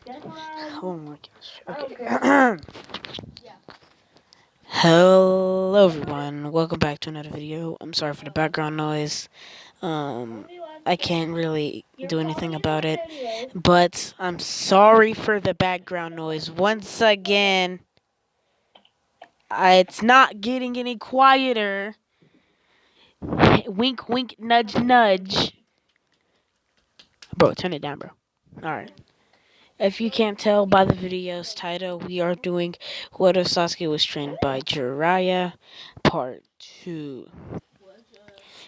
Oh my gosh. Okay. Hello everyone. Welcome back to another video. I'm sorry for the background noise. Um I can't really do anything about it. But I'm sorry for the background noise. Once again, it's not getting any quieter. Wink wink nudge nudge. Bro, turn it down, bro. Alright. If you can't tell by the video's title, we are doing What If Sasuke Was Trained by Jiraiya, Part 2.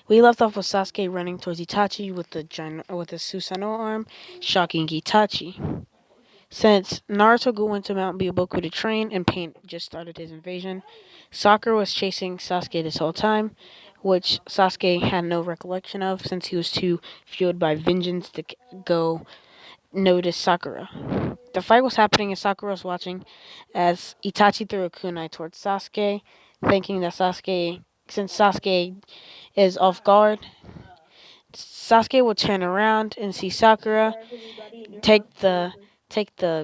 We left off with Sasuke running towards Itachi with the Susanoo arm, shocking Itachi. Since Naruto went to Mount Byaboku to train and Pain just started his invasion, Sakura was chasing Sasuke this whole time, which Sasuke had no recollection of since he was too fueled by vengeance to go notice Sakura. The fight was happening and Sakura was watching as Itachi threw a kunai towards Sasuke, thinking that since Sasuke is off guard, Sasuke will turn around and see Sakura take the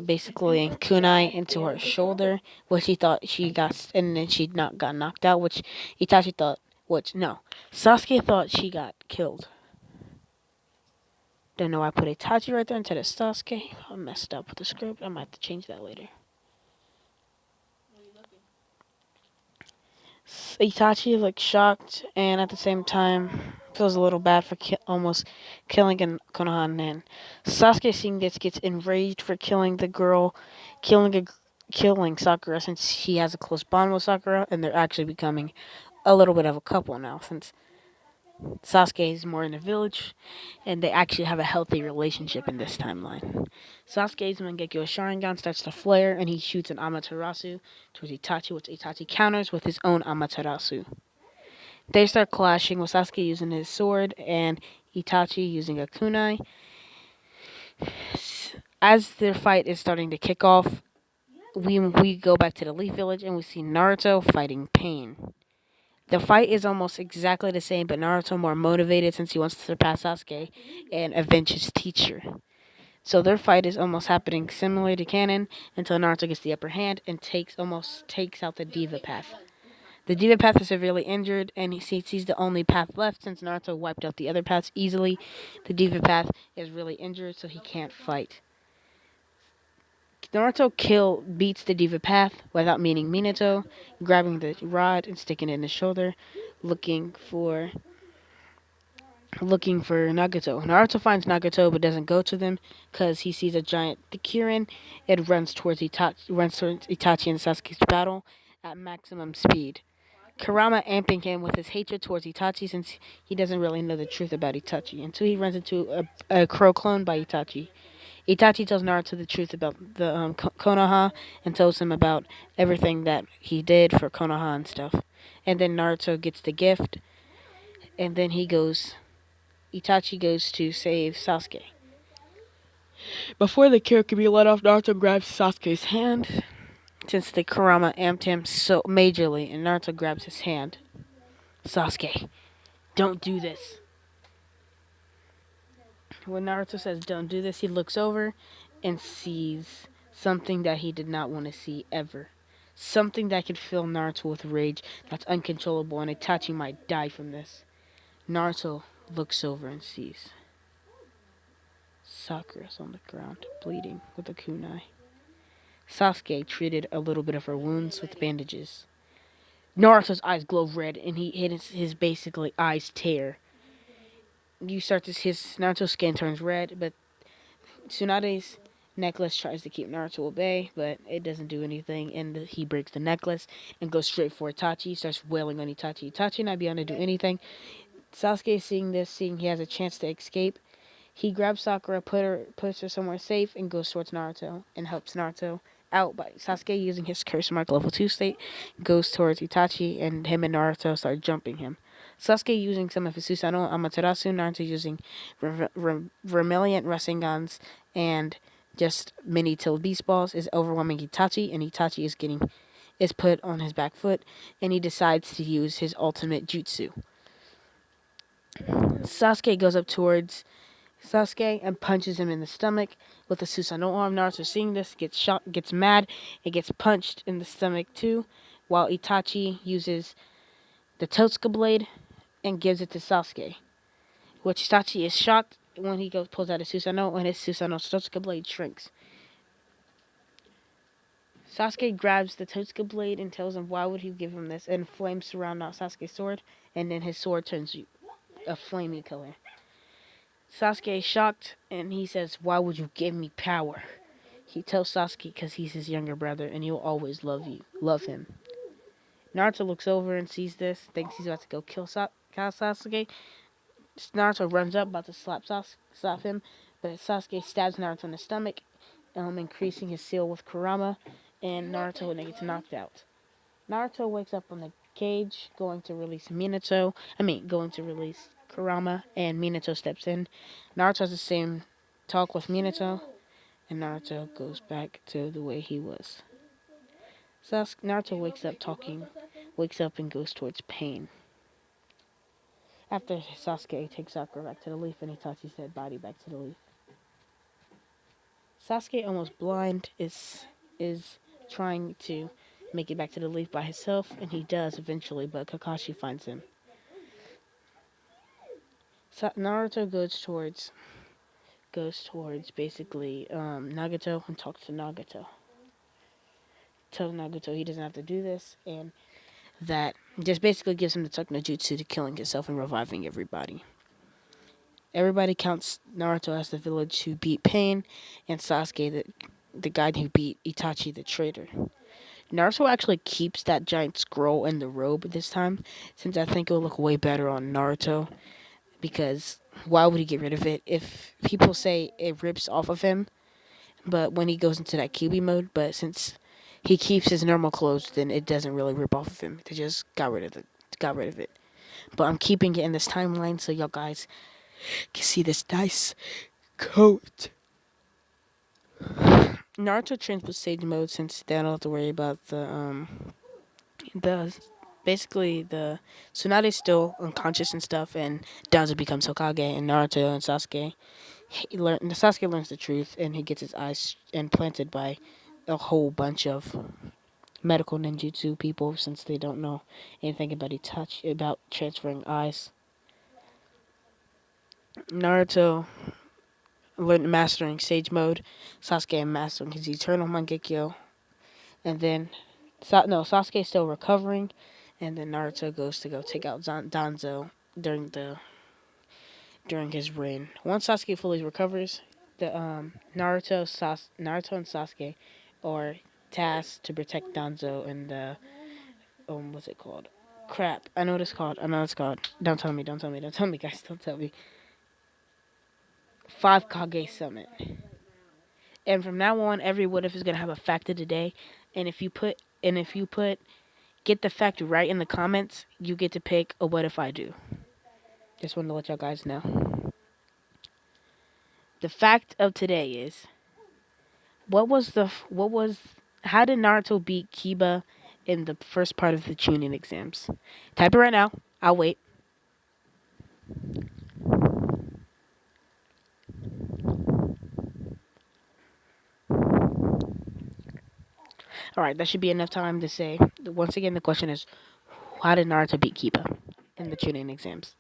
basically kunai into her shoulder, which he thought she got, and then she not got knocked out, which Itachi thought, which no, Sasuke thought she got killed. Don't know why I put Itachi right there instead of Sasuke. I messed up with the script. I might have to change that later. Itachi looks shocked and at the same time feels a little bad for almost killing Konoha. And Sasuke, seeing this, gets enraged for killing the girl, killing Sakura since he has a close bond with Sakura, and they're actually becoming a little bit of a couple now since Sasuke is more in the village, and they actually have a healthy relationship in this timeline. Sasuke's Mangekyo Sharingan starts to flare, and he shoots an Amaterasu towards Itachi, which Itachi counters with his own Amaterasu. They start clashing with Sasuke using his sword and Itachi using a kunai. As their fight is starting to kick off, we go back to the Leaf Village, and we see Naruto fighting Pain. The fight is almost exactly the same, but Naruto more motivated since he wants to surpass Sasuke and avenge his teacher. So their fight is almost happening similarly to canon until Naruto gets the upper hand and almost takes out the Diva Path. The Diva Path is severely injured, and he sees he's the only path left since Naruto wiped out the other paths easily. The Diva Path is really injured, so he can't fight. Naruto beats the Diva Path without meeting Minato, grabbing the rod and sticking it in his shoulder, looking for Nagato. Naruto finds Nagato but doesn't go to them because he sees a giant Kirin. It runs towards Itachi and Sasuke's battle at maximum speed. Kurama amping him with his hatred towards Itachi since he doesn't really know the truth about Itachi until he runs into a crow clone by Itachi. Itachi tells Naruto the truth about the Konoha and tells him about everything that he did for Konoha and stuff. And then Naruto gets the gift, and then Itachi goes to save Sasuke. Before the Kira can be let off, Naruto grabs Sasuke's hand, since the Kurama amped him so majorly, and Naruto grabs his hand. Sasuke, don't do this. When Naruto says don't do this, he looks over and sees something that he did not want to see ever. Something that could fill Naruto with rage that's uncontrollable, and Itachi might die from this. Naruto looks over and sees Sakura's on the ground, bleeding with a kunai. Sasuke treated a little bit of her wounds with bandages. Naruto's eyes glow red, and his basically eyes tear. You start to his Naruto's skin turns red, but Tsunade's necklace tries to keep Naruto at bay, but it doesn't do anything, and he breaks the necklace and goes straight for Itachi. Starts wailing on Itachi. Itachi not being able to do anything. Sasuke seeing he has a chance to escape, he grabs Sakura, puts her somewhere safe, and goes towards Naruto and helps Naruto out by Sasuke using his curse mark level 2 state, goes towards Itachi, and him and Naruto start jumping him. Sasuke using some of his Susanoo Amaterasu, Naruto using Vermilion Rasengans and just mini Till Beast Balls is overwhelming Itachi, and Itachi is put on his back foot, and he decides to use his ultimate jutsu. Sasuke goes up towards Sasuke and punches him in the stomach with the Susanoo arm. Naruto, seeing this, gets shot, gets mad, and gets punched in the stomach too, while Itachi uses the Totsuka blade and gives it to Sasuke. Which Itachi is shocked when he pulls out his Susanoo, and his Susanoo Totsuka blade shrinks. Sasuke grabs the Totsuka blade and tells him why would he give him this, and flames surround Sasuke's sword, and then his sword turns a flamey color. Sasuke is shocked, and he says, "Why would you give me power?" He tells Sasuke because he's his younger brother, and he'll always love him. Naruto looks over and sees this, thinks he's about to go kill Sasuke. Naruto runs up, about to slap him, but Sasuke stabs Naruto in the stomach, increasing his seal with Kurama, and Naruto gets knocked out. Naruto wakes up on the cage, going to release Kurama, and Minato steps in. Naruto has the same talk with Minato, and Naruto goes back to the way he was. Naruto wakes up and goes towards pain. After Sasuke takes Sakura back to the leaf and Itachi's dead body back to the leaf. Sasuke, almost blind, is trying to make it back to the leaf by himself, and he does eventually, but Kakashi finds him. Naruto goes towards basically Nagato and talks to Nagato. Tells Nagato he doesn't have to do this, and that just basically gives him the Tuck no Jutsu to killing himself and reviving everybody. Everybody counts Naruto as the village who beat Pain, and Sasuke the guy who beat Itachi the traitor. Naruto actually keeps that giant scroll in the robe this time, since I think it will look way better on Naruto. Because why would he get rid of it? If people say it rips off of him, but when he goes into that Kiba mode, but since he keeps his normal clothes, then it doesn't really rip off of him. They just got rid of it. But I'm keeping it in this timeline so y'all guys can see this nice coat. Naruto trains with Sage mode since they don't have to worry about the basically the Tsunade's still unconscious and stuff, and Danzo becomes Hokage, and Naruto and Sasuke Sasuke learns the truth, and he gets his eyes implanted by a whole bunch of medical ninjutsu people since they don't know anything about transferring eyes. Naruto learned mastering Sage mode, Sasuke mastering his Eternal Mangekyo, and then Sasuke is still recovering, and then Naruto goes to go take out Danzo during his reign. Once Sasuke fully recovers, the Naruto and Sasuke are tasked to protect Danzo and the what's it called? Crap, I know what it's called. Don't tell me, guys. Don't tell me. 5 Kage Summit. And from now on, every what if is gonna have a fact of the day. And if you put get the fact right in the comments, you get to pick a what if I do. Just wanted to let y'all guys know. The fact of today is how did Naruto beat Kiba in the first part of the Chunin exams? Type it right now. I'll wait. Alright, that should be enough time to say. Once again, the question is, how did Naruto beat Kiba in the Chunin exams?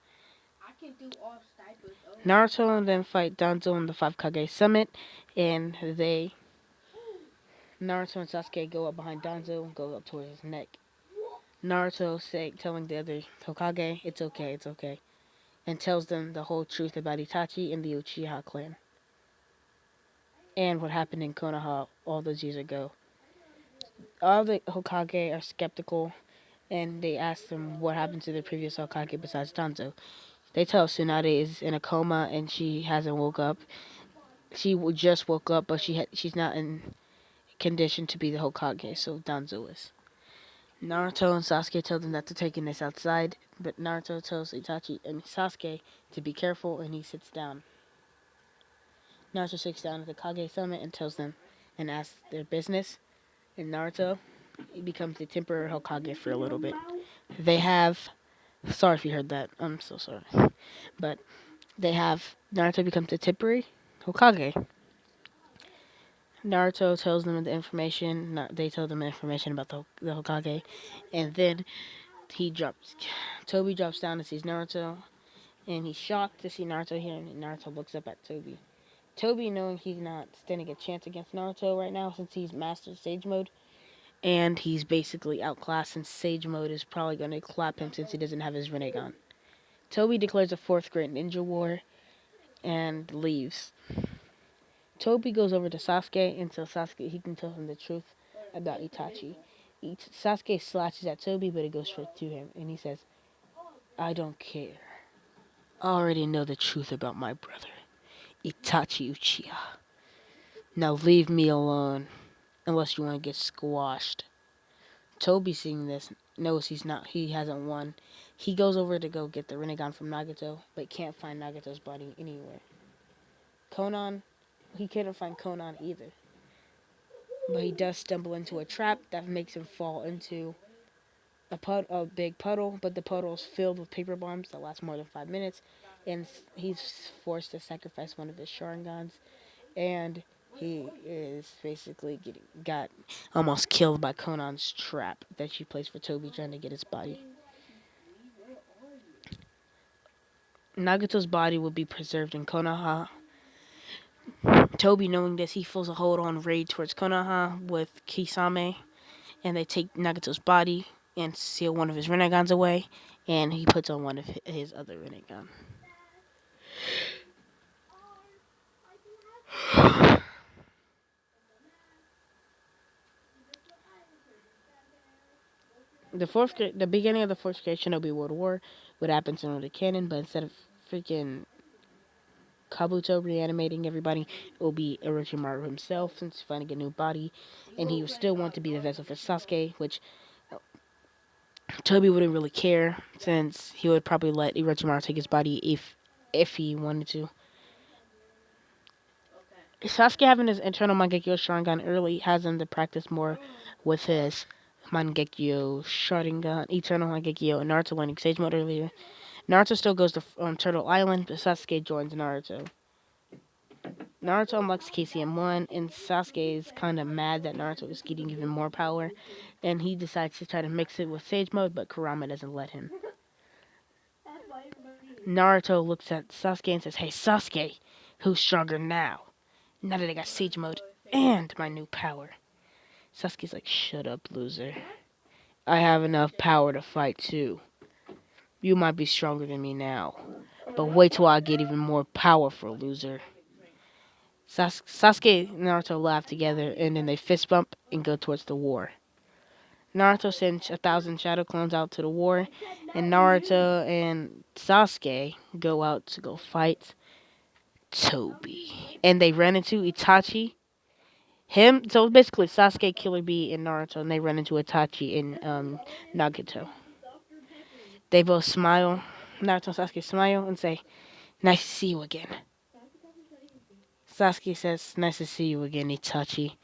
Naruto and then fight Danzo in the 5 Kage Summit, and Naruto and Sasuke go up behind Danzo and go up towards his neck. Naruto telling the other Hokage, it's okay, and tells them the whole truth about Itachi and the Uchiha clan. And what happened in Konoha all those years ago. All the Hokage are skeptical, and they ask them what happened to the previous Hokage besides Danzo. They tell Tsunade is in a coma and she hasn't woke up. She just woke up, but she's not in condition to be the Hokage, so Danzo is. Naruto and Sasuke tell them that they're taking this outside, but Naruto tells Sasuke to be careful, and he sits down. Naruto sits down at the Kage Summit and tells them and asks their business. And Naruto, he becomes the temporary Hokage for a little bit. Sorry if you heard that. I'm so sorry. But They have Naruto becomes the temporary Hokage. Naruto tells them the information. They tell them information about the Hokage, and then he drops. Toby drops down and sees Naruto, and he's shocked to see Naruto here. And Naruto looks up at Toby. Toby, knowing he's not standing a chance against Naruto right now since he's mastered Sage Mode, and he's basically outclassed since Sage Mode is probably going to clap him since he doesn't have his Rinnegan. Toby declares a fourth grade ninja war and leaves. Toby goes over to Sasuke and tells Sasuke he can tell him the truth about Itachi. Sasuke slashes at Toby, but it goes straight to him, and he says, I don't care. I already know the truth about my brother, Itachi Uchiha. Now leave me alone, unless you want to get squashed. Toby, seeing this, knows he hasn't won. He goes over to go get the Rinnegan from Nagato, but can't find Nagato's body anywhere. He couldn't find Konan either. But he does stumble into a trap that makes him fall into a big puddle, but the puddle is filled with paper bombs that last more than 5 minutes, and he's forced to sacrifice one of his Sharingans, and he is basically got almost killed by Konan's trap that she placed for Toby trying to get his body. Nagato's body will be preserved in Konoha. Toby, knowing this, he feels a hold-on raid towards Konoha with Kisame, and they take Nagato's body and seal one of his Rinegans away, and he puts on one of his other Rinnegan. The beginning of the fourth grade Shinobi World War would happen in the canon, but instead of freaking Kabuto reanimating everybody, it will be Orochimaru himself, since he's finding a new body, and he would still want to be the vessel for Sasuke, which Toby wouldn't really care, since he would probably let Orochimaru take his body if he wanted to. Sasuke having his internal Mangekyo Sharingan early has him to practice more with his Mangekyo Sharingan, Eternal Mangekyo, and Naruto learning Sage Mode earlier. Naruto still goes to Turtle Island, but Sasuke joins Naruto. Naruto unlocks KCM1, and Sasuke is kind of mad that Naruto is getting even more power, and he decides to try to mix it with Sage Mode, but Kurama doesn't let him. Naruto looks at Sasuke and says, Hey Sasuke, who's stronger now? Now that I got Sage Mode and my new power. Sasuke's like, shut up, loser. I have enough power to fight too. You might be stronger than me now, but wait till I get even more powerful, loser. Sasuke and Naruto laugh together, and then they fist bump and go towards the war. Naruto sends 1,000 shadow clones out to the war, and Naruto and Sasuke go out to go fight Toby. And they run into Itachi. So basically Sasuke, Killer Bee, and Naruto, and they run into Itachi and Nagato. They both smile. Naruto and Sasuke smile and say, Nice to see you again. Sasuke says, Nice to see you again, Itachi.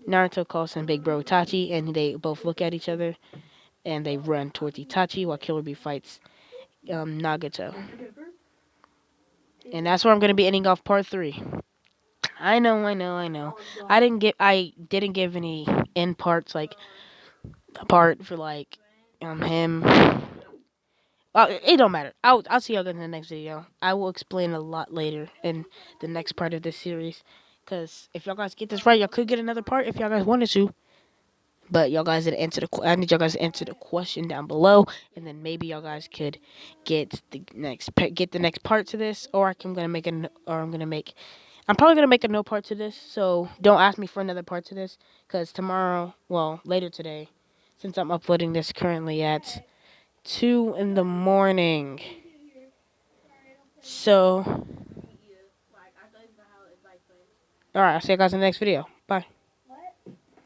Naruto calls him Big Bro Itachi, and they both look at each other, and they run towards Itachi while Killer Bee fights Nagato. And that's where I'm going to be ending off part 3. I know. I didn't give any end parts, like a part for like him. It don't matter. I'll see y'all guys in the next video. I will explain a lot later in the next part of this series. Cause if y'all guys get this right, y'all could get another part if y'all guys wanted to. But y'all guys didn't answer I need y'all guys to answer the question down below, and then maybe y'all guys could get the next part to this, or I'm probably gonna make a no part to this. So don't ask me for another part to this, cause later today, since I'm uploading this currently at 2 in the morning. So, alright, I'll see you guys in the next video.